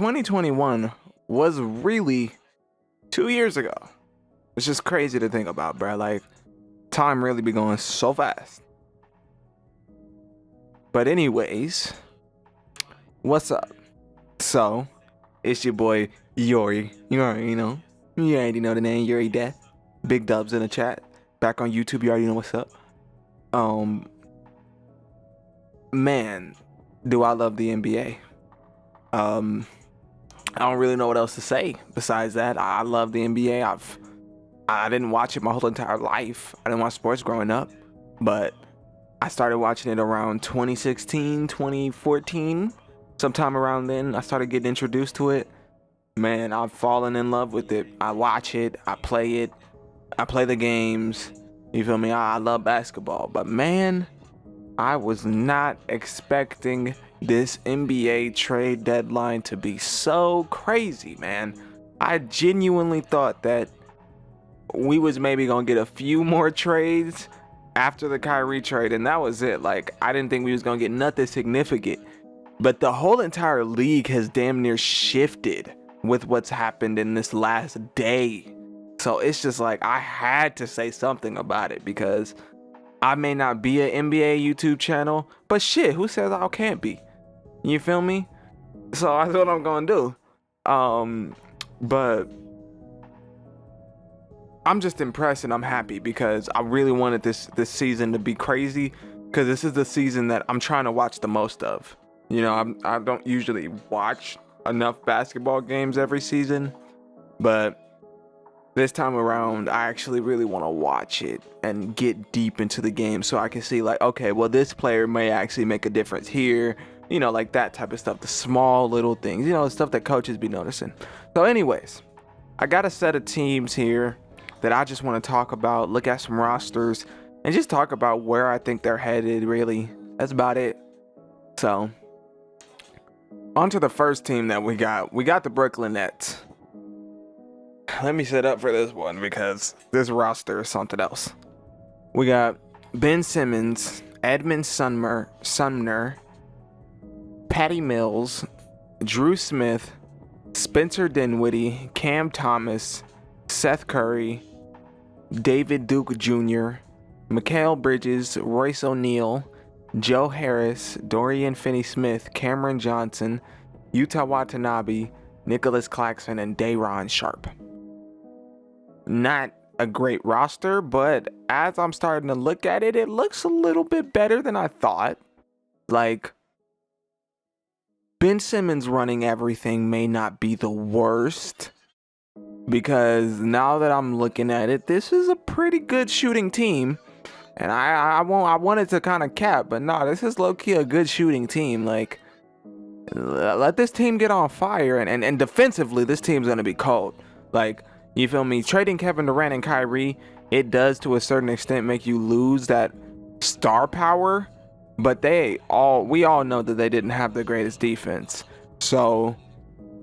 2021 was really 2 years ago. It's just crazy to think about, bro. Like, time really be going so fast. But anyways, what's up? So, it's your boy Yori. You already know. You already know the name, Yori Death. Big dubs in the chat. Back on YouTube, you already know what's up. Man, do I love the NBA. I don't really know what else to say besides that. I love the NBA. I didn't watch it my whole entire life. I didn't watch sports growing up, but I started watching it around 2016, 2014. Sometime around then, I started getting introduced to it. Man, I've fallen in love with it. I watch it. I play the games. You feel me? I love basketball, but man, I was not expecting this NBA trade deadline to be so crazy, man. I genuinely thought that we was maybe gonna get a few more trades after the Kyrie trade, and that was it. Like, I didn't think we was gonna get nothing significant. But the whole entire league has damn near shifted with what's happened in this last day. So it's just like, I had to say something about it because I may not be an NBA YouTube channel, but shit, who says I can't be? You feel me? So that's what I'm gonna do. But I'm just impressed and I'm happy because I really wanted this season to be crazy, because this is the season that I'm trying to watch the most of. You know, I don't usually watch enough basketball games every season, but this time around, I actually really want to watch it and get deep into the game so I can see, like, okay, well, this player may actually make a difference here. You know, like that type of stuff, the small little things, you know, the stuff that coaches be noticing. So anyways, I got a set of teams here that I just want to talk about, look at some rosters, and just talk about where I think they're headed, really. That's about it. So, on to the first team that we got. We got the Brooklyn Nets. Let me set up for this one because this roster is something else. We got Ben Simmons, Edmund Sumner, Patty Mills, Drew Smith, Spencer Dinwiddie, Cam Thomas, Seth Curry, David Duke Jr., Mikal Bridges, Royce O'Neal, Joe Harris, Dorian Finney-Smith, Cameron Johnson, Yuta Watanabe, Nicholas Claxton, and Day'Ron Sharpe. Not a great roster, but as I'm starting to look at it, it looks a little bit better than I thought. Like, Ben Simmons running everything may not be the worst, because now that I'm looking at it, this is a pretty good shooting team. And I wanted to kind of cap, but no, this is low-key a good shooting team. Like, let this team get on fire, and defensively, this team's gonna be cold. Like, you feel me? Trading Kevin Durant and Kyrie, it does to a certain extent make you lose that star power, but we all know that they didn't have the greatest defense. So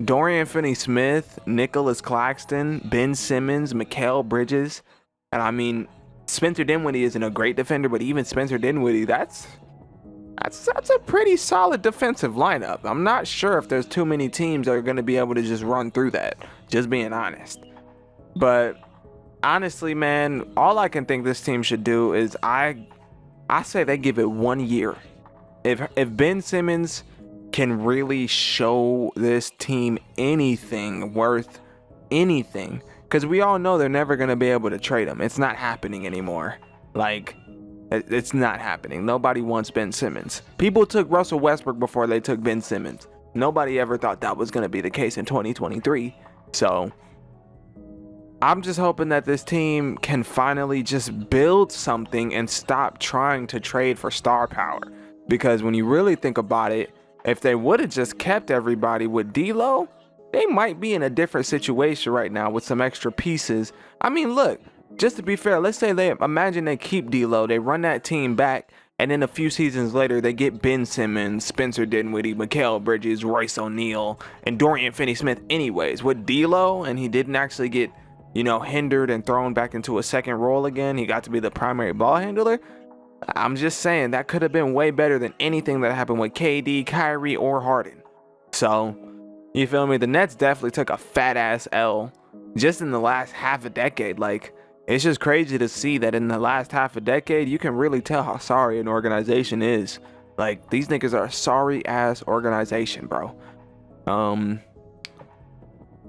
Dorian Finney-Smith, Nicholas Claxton, Ben Simmons, Mikal Bridges, and I mean, Spencer Dinwiddie isn't a great defender, but even Spencer Dinwiddie, that's a pretty solid defensive lineup. I'm not sure if there's too many teams that are going to be able to just run through that, just being honest. But honestly, man, all I can think this team should do is I say they give it 1 year. If Ben Simmons can really show this team anything worth anything, because we all know they're never going to be able to trade him. It's not happening anymore. Like, it's not happening. Nobody wants Ben Simmons. People took Russell Westbrook before they took Ben Simmons. Nobody ever thought that was going to be the case in 2023. So I'm just hoping that this team can finally just build something and stop trying to trade for star power. Because when you really think about it, if they would have just kept everybody with D'Lo, they might be in a different situation right now with some extra pieces. I mean, look, just to be fair, let's say imagine they keep D'Lo, they run that team back, and then a few seasons later, they get Ben Simmons, Spencer Dinwiddie, Mikal Bridges, Royce O'Neal, and Dorian Finney-Smith anyways with D'Lo, and he didn't actually get, you know, hindered and thrown back into a second role again. He got to be the primary ball handler. I'm just saying that could have been way better than anything that happened with KD, Kyrie, or Harden. So You feel me? The Nets definitely took a fat ass L just in the last half a decade. Like, it's just crazy to see that in the last half a decade, you can really tell how sorry an organization is. Like, these niggas are a sorry ass organization, bro.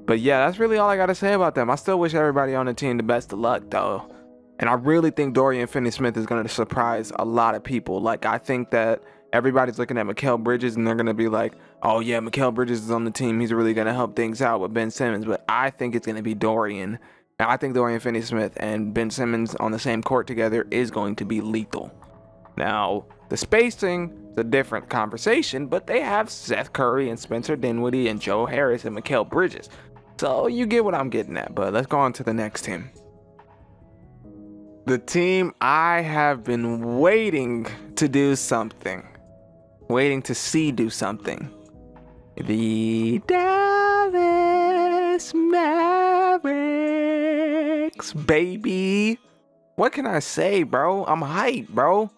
But yeah, that's really all I gotta say about them. I still wish everybody on the team the best of luck, though. And I really think Dorian Finney-Smith is going to surprise a lot of people. Like, I think that everybody's looking at Mikal Bridges and they're going to be like, oh yeah, Mikal Bridges is on the team. He's really going to help things out with Ben Simmons. But I think it's going to be Dorian. And I think Dorian Finney-Smith and Ben Simmons on the same court together is going to be lethal. Now, the spacing is a different conversation, but they have Seth Curry and Spencer Dinwiddie and Joe Harris and Mikal Bridges. So you get what I'm getting at, but let's go on to the next team. The team I have been waiting to do something. Waiting to see do something. The Dallas Mavericks, baby. What can I say, bro? I'm hype, bro.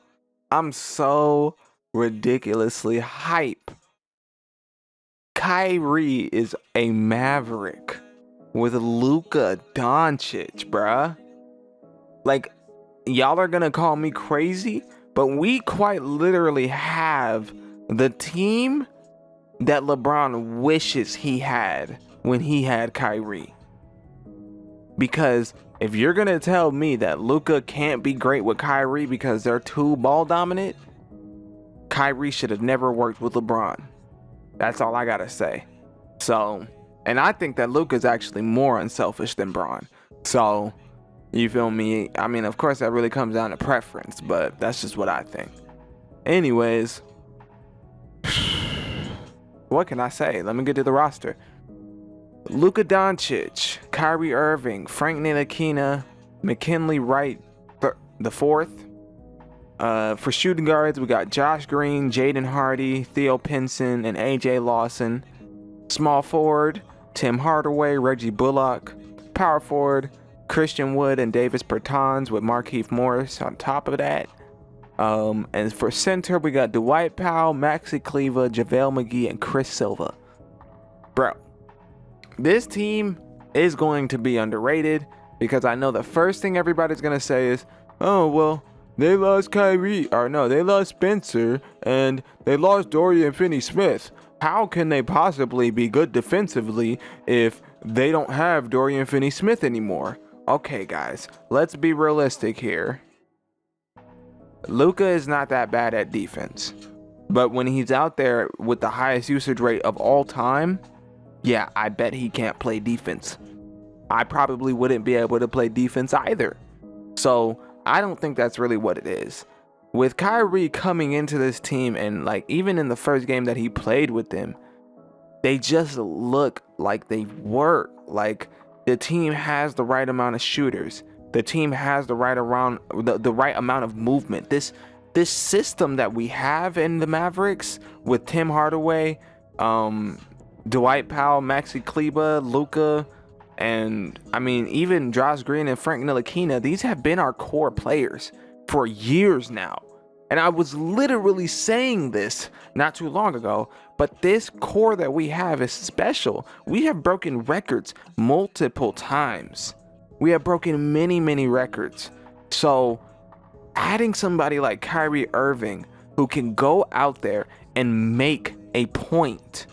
I'm so ridiculously hype. Kyrie is a Maverick with Luka Doncic, bruh. Like, y'all are gonna call me crazy, but we quite literally have the team that LeBron wishes he had when he had Kyrie. Because if you're gonna tell me that Luka can't be great with Kyrie because they're too ball dominant, Kyrie should have never worked with LeBron. That's all I gotta say. So, and I think that Luka's actually more unselfish than Bron. So, you feel me? I mean, of course, that really comes down to preference, but that's just what I think. Anyways, what can I say? Let me get to the roster. Luka Doncic, Kyrie Irving, Frank Ntilikina, McKinley Wright the fourth. For shooting guards, we got Josh Green, Jaden Hardy, Theo Pinson, and AJ Lawson. Small forward, Tim Hardaway, Reggie Bullock. Power forward, Christian Wood and Davis Bertans with Markieff Morris on top of that. And for center, we got Dwight Powell, Maxi Kleber, JaVale McGee, and Chris Silva. Bro, this team is going to be underrated because I know the first thing everybody's going to say is, oh, well, they lost Kyrie, or no, they lost Spencer, and they lost Dorian Finney-Smith. How can they possibly be good defensively if they don't have Dorian Finney-Smith anymore? Okay, guys, let's be realistic here. Luka is not that bad at defense, but when he's out there with the highest usage rate of all time, yeah, I bet he can't play defense. I probably wouldn't be able to play defense either. So I don't think that's really what it is. With Kyrie coming into this team and like even in the first game that he played with them, they just look like they work. Like the team has the right amount of shooters. The team has the right amount of movement. This system that we have in the Mavericks with Tim Hardaway, Dwight Powell, Maxi Kleber, Luka, and I mean even Josh Green and Frank Ntilikina, these have been our core players for years now. And I was literally saying this not too long ago, but this core that we have is special. We have broken records multiple times. We have broken many records. So adding somebody like Kyrie Irving who can go out there and make a point.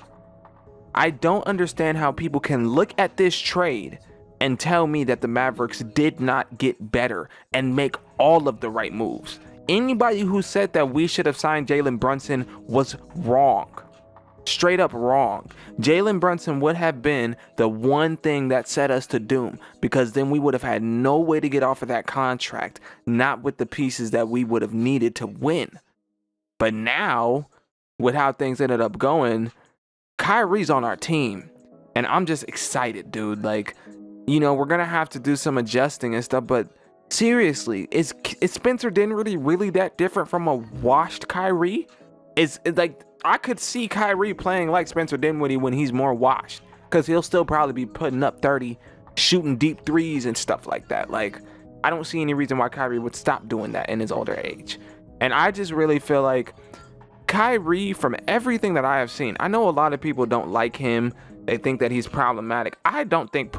I don't understand how people can look at this trade and tell me that the Mavericks did not get better and make all of the right moves. Anybody who said that we should have signed Jalen Brunson was wrong. Straight up wrong. Jalen Brunson would have been the one thing that set us to doom, because then we would have had no way to get off of that contract, not with the pieces that we would have needed to win. But now, with how things ended up going, Kyrie's on our team, and I'm just excited, dude. Like, you know, we're gonna have to do some adjusting and stuff, but seriously, is Spencer Dinwiddie really that different from a washed Kyrie? It's like, I could see Kyrie playing like Spencer Dinwiddie when he's more washed, because he'll still probably be putting up 30, shooting deep threes and stuff like that. Like, I don't see any reason why Kyrie would stop doing that in his older age. And I just really feel like Kyrie, from everything that I have seen, I know a lot of people don't like him They think that he's problematic. I don't think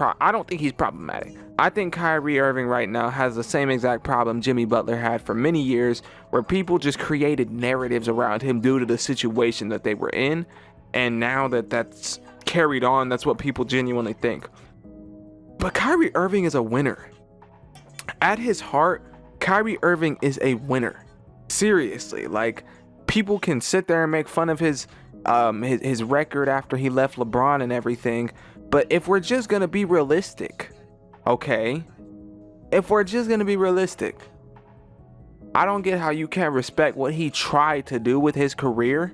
he's problematic. I think Kyrie Irving right now has the same exact problem Jimmy Butler had for many years, where people just created narratives around him due to the situation that they were in, and now that that's carried on, that's what people genuinely think. But Kyrie Irving is a winner. At his heart, Kyrie Irving is a winner. Seriously, like, people can sit there and make fun of his record after he left LeBron and everything, but if we're just gonna be realistic, okay, I don't get how you can't respect what he tried to do with his career,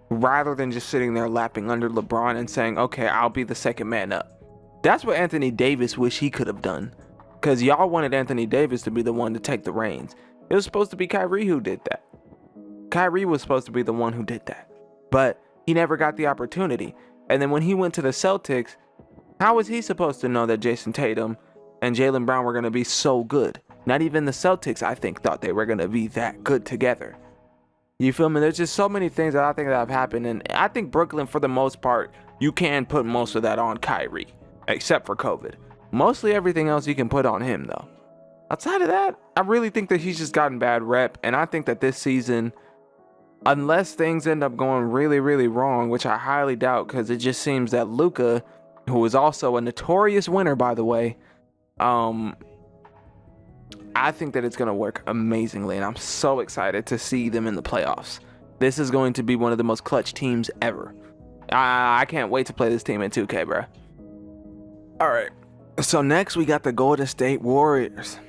rather than just sitting there lapping under LeBron and saying, okay, I'll be the second man up. That's what Anthony Davis wish he could have done, because y'all wanted Anthony Davis to be the one to take the reins. It was supposed to be Kyrie who did that. Kyrie was supposed to be the one who did that, but he never got the opportunity. And then when he went to the Celtics, how was he supposed to know that Jason Tatum and Jaylen Brown were going to be so good? Not even the Celtics, I think, thought they were going to be that good together. You feel me? There's just so many things that I think that have happened, and I think Brooklyn, for the most part, you can put most of that on Kyrie, except for COVID. Mostly everything else you can put on him, though. Outside of that, I really think that he's just gotten bad rep, and I think that this season, unless things end up going really, really wrong, which I highly doubt, because it just seems that Luka, who is also a notorious winner, by the way, I think that it's going to work amazingly, and I'm so excited to see them in the playoffs. This is going to be one of the most clutch teams ever. I can't wait to play this team in 2K, bro. All right, so next we got the Golden State Warriors.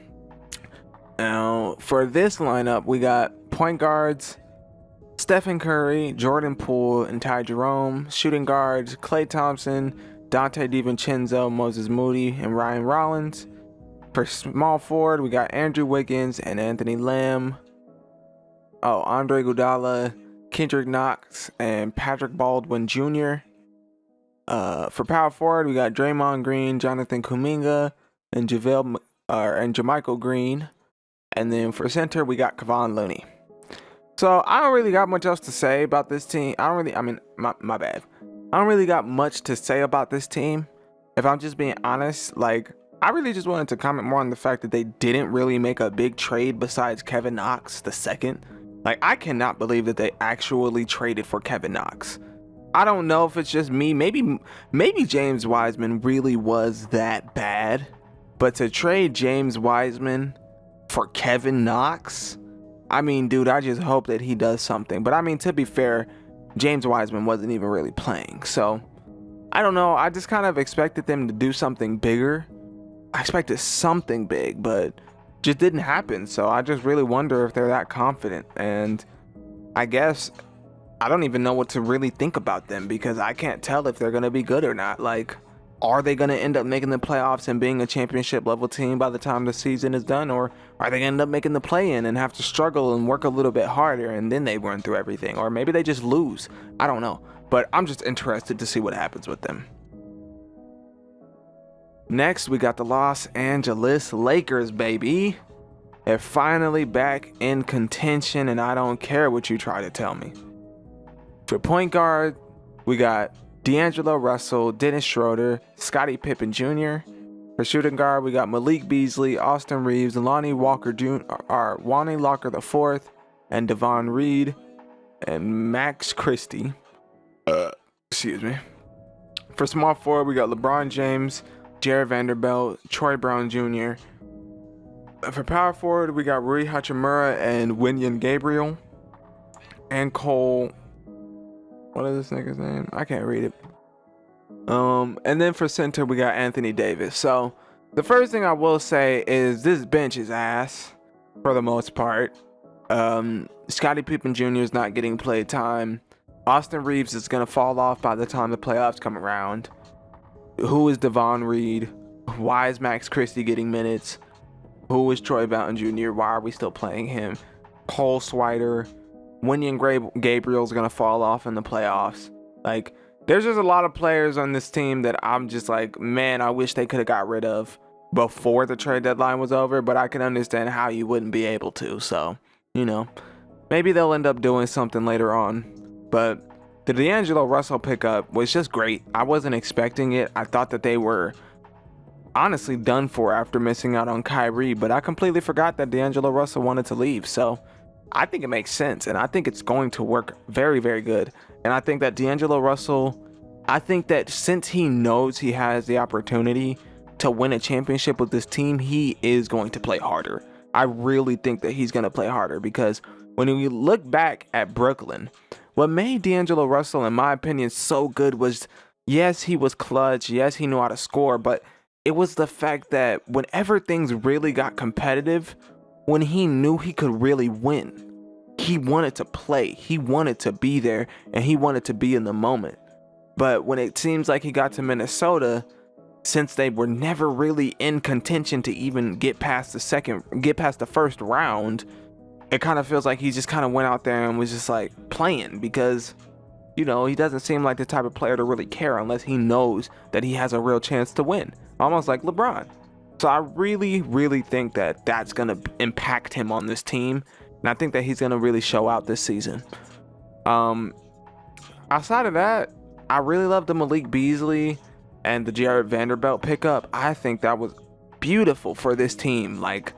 Now, for this lineup, we got point guards Stephen Curry, Jordan Poole, and Ty Jerome. Shooting guards Klay Thompson, Dante DiVincenzo, Moses Moody, and Ryan Rollins. For small forward, we got Andrew Wiggins and Anthony Lamb. Andre Iguodala, Kendrick Knox, and Patrick Baldwin Jr. For power forward, we got Draymond Green, Jonathan Kuminga, and JaMychal Green. And then for center, we got Kevon Looney. So I don't really got much else to say about this team. My bad. I don't really got much to say about this team. If I'm just being honest, like, I really just wanted to comment more on the fact that they didn't really make a big trade besides Kevin Knox the second. Like, I cannot believe that they actually traded for Kevin Knox. I don't know if it's just me. Maybe James Wiseman really was that bad. But to trade James Wiseman for Kevin Knox, I mean, dude, I just hope that he does something. But I mean, to be fair, James Wiseman wasn't even really playing. So, I don't know. I just kind of expected them to do something bigger. I expected something big, but just didn't happen. So, I just really wonder if they're that confident. And I guess I don't even know what to really think about them, because I can't tell if they're going to be good or not. Like, are they going to end up making the playoffs and being a championship level team by the time the season is done? Or are they going to end up making the play-in and have to struggle and work a little bit harder and then they run through everything? Or maybe they just lose. I don't know. But I'm just interested to see what happens with them. Next, we got the Los Angeles Lakers, baby. They're finally back in contention, and I don't care what you try to tell me. For point guard, we got D'Angelo Russell, Dennis Schroeder, Scottie Pippen Jr. For shooting guard, we got Malik Beasley, Austin Reeves, Lonnie Walker IV, and Devon Reed, and Max Christie. Excuse me. For small forward, we got LeBron James, Jared Vanderbilt, Troy Brown Jr. For power forward, we got Rui Hachimura and Wenyen Gabriel, and Cole. What is this nigga's name? I can't read it. And then for center, we got Anthony Davis. So the first thing I will say is this bench is ass for the most part. Scottie Pippen Jr. is not getting play time. Austin Reeves is going to fall off by the time the playoffs come around. Who is Devon Reed? Why is Max Christie getting minutes? Who is Troy Brown Jr.? Why are we still playing him? Cole Swider. Wenyen Gabriel's going to fall off in the playoffs. Like, there's just a lot of players on this team that I'm just like, man, I wish they could have got rid of before the trade deadline was over, but I can understand how you wouldn't be able to. So, you know, maybe they'll end up doing something later on. But the D'Angelo Russell pickup was just great. I wasn't expecting it. I thought that they were honestly done for after missing out on Kyrie, but I completely forgot that D'Angelo Russell wanted to leave. So I think it makes sense, and I think it's going to work very, very good. And I think that D'Angelo Russell, I think that since he knows he has the opportunity to win a championship with this team, he is going to play harder. I really think that he's going to play harder, because when we look back at Brooklyn, what made D'Angelo Russell, in my opinion, so good was, yes, he was clutch. Yes, he knew how to score, but it was the fact that whenever things really got competitive, when he knew he could really win, he wanted to play. He wanted to be there, and he wanted to be in the moment. But when it seems like he got to Minnesota, since they were never really in contention to even get past the first round, it kind of feels like he just kind of went out there and was just like playing, because he doesn't seem like the type of player to really care unless he knows that he has a real chance to win, almost like LeBron. So I really, really think that that's going to impact him on this team, and I think that he's going to really show out this season. Outside of that, I really love the Malik Beasley and the Jared Vanderbilt pickup. I think that was beautiful for this team. Like,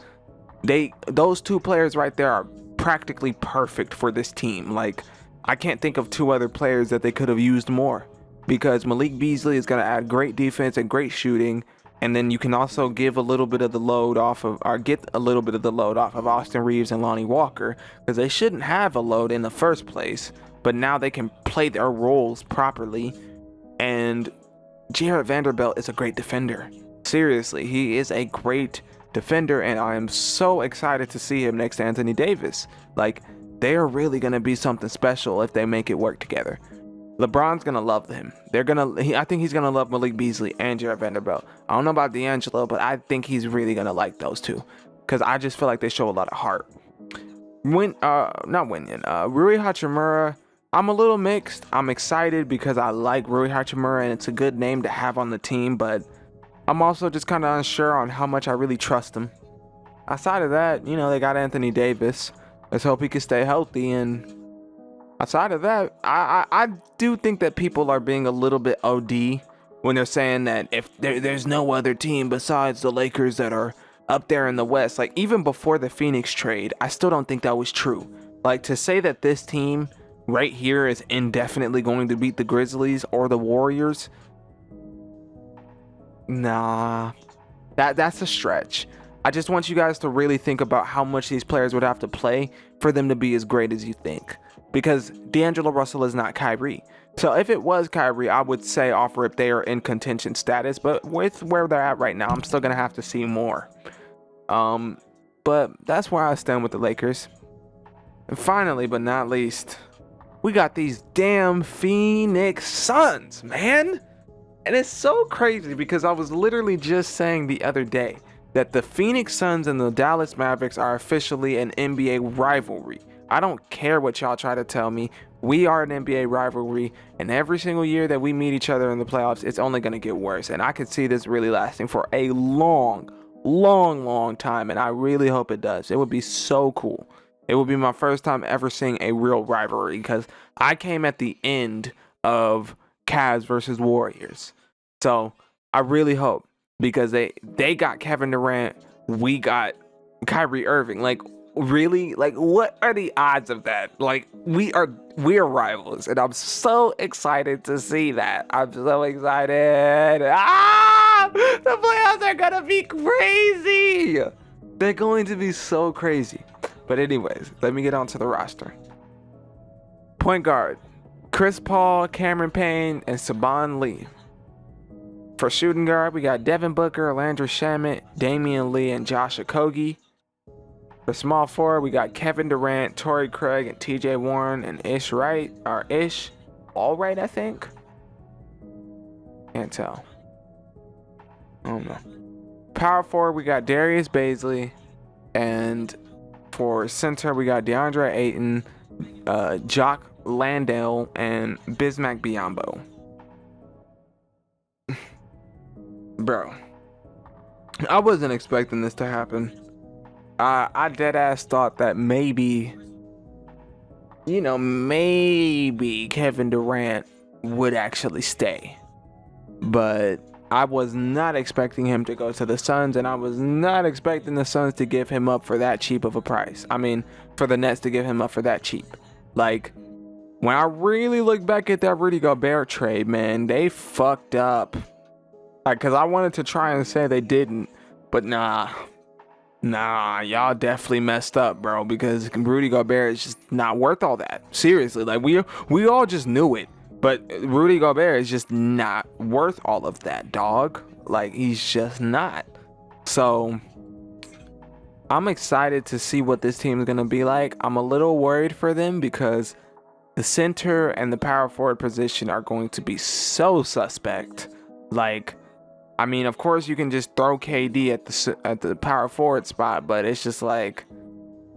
those two players right there are practically perfect for this team. Like, I can't think of two other players that they could have used more, because Malik Beasley is going to add great defense and great shooting, and then you can also give a little bit of the load off of, or get a little bit of the load off of Austin Reeves and Lonnie Walker, because they shouldn't have a load in the first place, but now they can play their roles properly. And Jared Vanderbilt is a great defender. Seriously, he is a great defender, and I am so excited to see him next to Anthony Davis. Like, they are really going to be something special if they make it work together. LeBron's going to love him. I think he's going to love Malik Beasley and Jared Vanderbilt. I don't know about D'Angelo, but I think he's really going to like those two, because I just feel like they show a lot of heart. Rui Hachimura, I'm a little mixed. I'm excited because I like Rui Hachimura, and it's a good name to have on the team, but I'm also just kind of unsure on how much I really trust him. Outside of that, they got Anthony Davis. Let's hope he can stay healthy. And outside of that, I do think that people are being a little bit OD when they're saying that if there's no other team besides the Lakers that are up there in the West. Like, even before the Phoenix trade, I still don't think that was true. Like, to say that this team right here is indefinitely going to beat the Grizzlies or the Warriors, nah, that's a stretch. I just want you guys to really think about how much these players would have to play for them to be as great as you think. Because D'Angelo Russell is not Kyrie. So if it was Kyrie, I would say off rip they are in contention status. But with where they're at right now, I'm still going to have to see more. But that's where I stand with the Lakers. And finally, but not least, we got these damn Phoenix Suns, man. And it's so crazy because I was literally just saying the other day that the Phoenix Suns and the Dallas Mavericks are officially an NBA rivalry. I don't care what y'all try to tell me. We are an NBA rivalry, and every single year that we meet each other in the playoffs, it's only going to get worse. And I could see this really lasting for a long time, and I really hope it does. It would be so cool. It would be my first time ever seeing a real rivalry, because I came at the end of Cavs versus Warriors. So I really hope, because they got Kevin Durant, we got Kyrie Irving. Like, really? Like, what are the odds of that? Like, we are rivals, and I'm so excited to see that. I'm so excited. The playoffs are gonna be crazy. They're going to be so crazy. But anyways, let me get on to the roster. Point guard, Chris Paul, Cameron Payne, and Saban Lee. For shooting guard, we got Devin Booker, Landry Shamet, Damian Lee, and Josh Okogie. For small forward, we got Kevin Durant, Torrey Craig, and TJ Warren, and Ish Allwright, I think. Can't tell. I don't know. Power forward, we got Darius Baisley, and for center, we got DeAndre Ayton, Jock Landale, and Bismack Biyombo. Bro, I wasn't expecting this to happen. I deadass thought that maybe you know, maybe Kevin Durant would actually stay. But I was not expecting him to go to the Suns, and I was not expecting the Suns to give him up for that cheap of a price. I mean, for the Nets to give him up for that cheap. Like, when I really look back at that Rudy Gobert trade, man, they fucked up. Like, cause I wanted to try and say they didn't, but nah, y'all definitely messed up, bro. Because Rudy Gobert is just not worth all that. Seriously, like we all just knew it, but Rudy Gobert is just not worth all of that, dog. Like, he's just not. So I'm excited to see what this team is gonna be like. I'm a little worried for them because the center and the power forward position are going to be so suspect. Like, I mean, of course you can just throw KD at the power forward spot, but it's just like,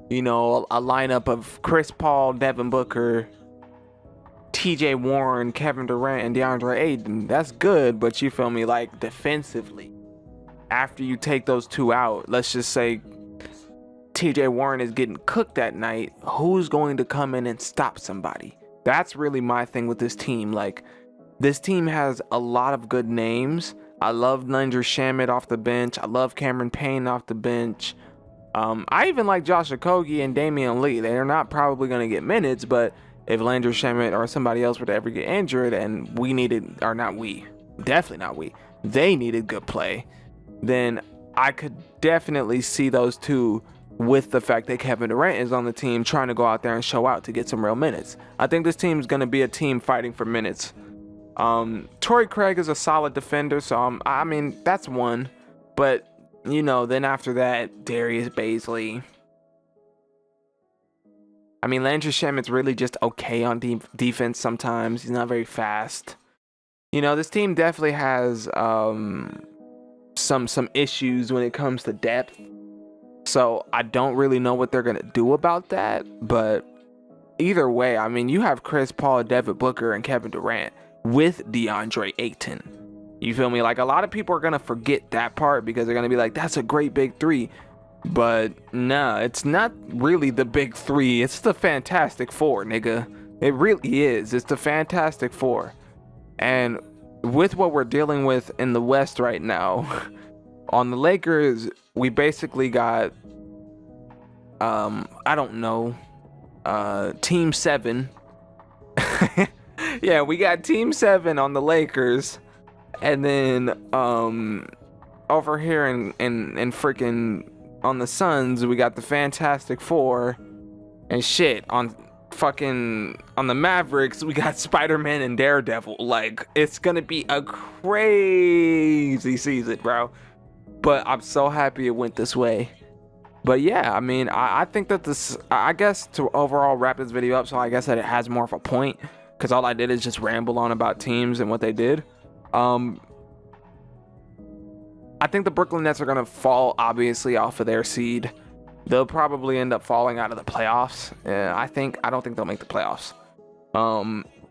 you know, a lineup of Chris Paul, Devin Booker, TJ Warren, Kevin Durant, and DeAndre Ayton. That's good, but you feel me, like, defensively, after you take those two out, let's just say TJ Warren is getting cooked that night, who's going to come in and stop somebody? That's really my thing with this team. Like, this team has a lot of good names. I love Landry Shamet off the bench. I love Cameron Payne off the bench. I even like Josh Okogie and Damian Lee. They're not probably going to get minutes, but if Landry Shamet or somebody else were to ever get injured and we needed, or not we, definitely not we, they needed good play, then I could definitely see those two, with the fact that Kevin Durant is on the team, trying to go out there and show out to get some real minutes. I think this team is going to be a team fighting for minutes. Torrey Craig is a solid defender, so I mean, that's one. But, you know, then after that, Darius Bazley. I mean, Landry Shamet's really just okay on defense sometimes. He's not very fast. You know, this team definitely has some issues when it comes to depth. So I don't really know what they're going to do about that. But either way, I mean, you have Chris Paul, Devin Booker, and Kevin Durant with DeAndre Ayton. You feel me? Like, a lot of people are going to forget that part because they're going to be like, that's a great big three. But nah, it's not really the big three. It's the Fantastic Four, nigga. It really is. It's the Fantastic Four. And with what we're dealing with in the West right now, on the Lakers, we basically got, I don't know, Team 7. Yeah, we got Team 7 on the Lakers. And then, over here in freaking, on the Suns, we got the Fantastic Four. And shit, on the Mavericks, we got Spider-Man and Daredevil. Like, it's gonna be a crazy season, bro. But I'm so happy it went this way. But yeah, I mean, I think that this, I guess, to overall wrap this video up, so I guess that it has more of a point, because all I did is just ramble on about teams and what they did. I think the Brooklyn Nets are going to fall, obviously, off of their seed. They'll probably end up falling out of the playoffs. I don't think they'll make the playoffs.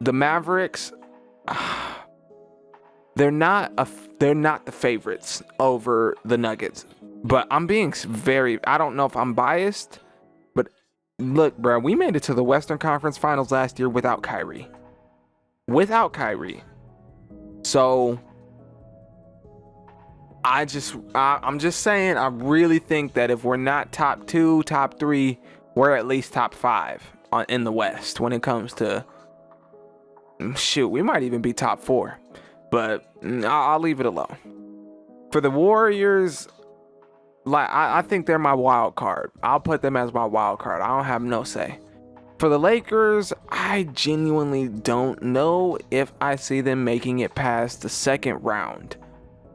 The Mavericks, they're not the favorites over the Nuggets. But I'm being I don't know if I'm biased, but look, bro, we made it to the Western Conference Finals last year without Kyrie. So I'm just saying, I really think that if we're not top 2, top 3, we're at least top 5 in the West when it comes to, shoot, we might even be top 4, but I'll leave it alone. For the Warriors, like, I think they're my wild card. I'll put them as my wild card. I don't have no say. For the Lakers, I genuinely don't know if I see them making it past the second round.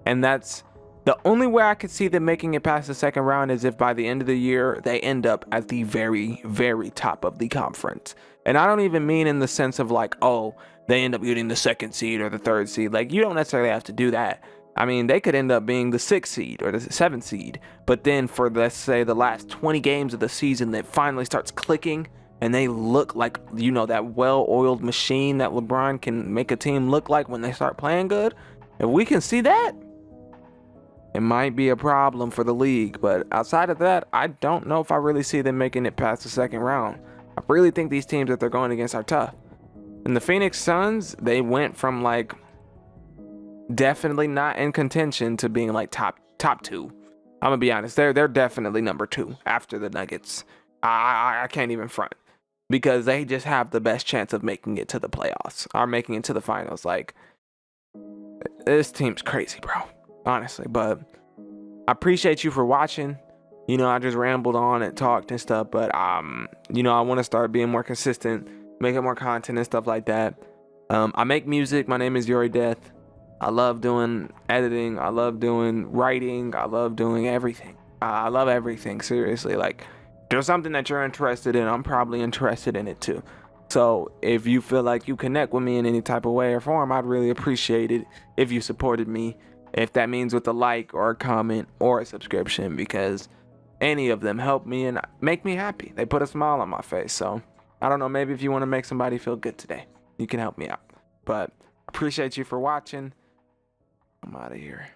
And that's the only way I could see them making it past the second round, is if by the end of the year, they end up at the very, very top of the conference. And I don't even mean in the sense of like, oh, they end up getting the 2nd seed or the 3rd seed. Like, you don't necessarily have to do that. I mean, they could end up being the 6th seed or the 7th seed. But then for, let's say, the last 20 games of the season, that finally starts clicking and they look like, you know, that well-oiled machine that LeBron can make a team look like when they start playing good. If we can see that, it might be a problem for the league. But outside of that, I don't know if I really see them making it past the second round. I really think these teams that they're going against are tough. And the Phoenix Suns, they went from like definitely not in contention to being like top two. I'm gonna be honest, they're definitely number 2 after the Nuggets. I can't even front, because they just have the best chance of making it to the playoffs or making it to the finals. Like, this team's crazy, bro, honestly. But I appreciate you for watching. You know, I just rambled on and talked and stuff, but you know, I want to start being more consistent, making more content and stuff like that. I make music. My name is Yuri Death. I love doing editing. I love doing writing. I love doing everything. I love everything, seriously. Like, there's something that you're interested in, I'm probably interested in it too. So if you feel like you connect with me in any type of way or form, I'd really appreciate it if you supported me. If that means with a like or a comment or a subscription, because any of them help me and make me happy. They put a smile on my face. So I don't know, maybe if you want to make somebody feel good today, you can help me out. But appreciate you for watching. I'm out of here.